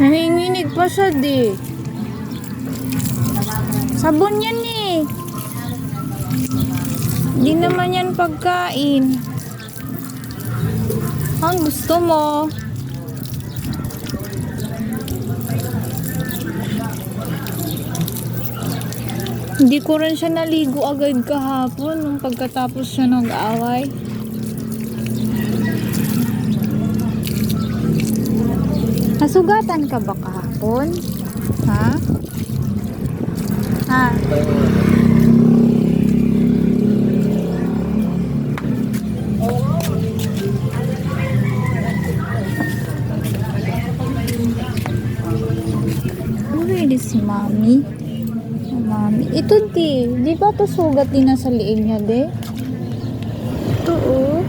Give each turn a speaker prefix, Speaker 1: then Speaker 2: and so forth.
Speaker 1: Nanginginig pa siya di. Sabon yan eh. Di naman yan pagkain. Ang gusto mo? Hindi ko rin siya naligo agad kahapon nung pagkatapos siya nag-away. Nasugatan ka ba kahapon? Ha? Ha? Really si Mami? Mami. Ito di ba to sugat din na sa liig niya de? Ito oh.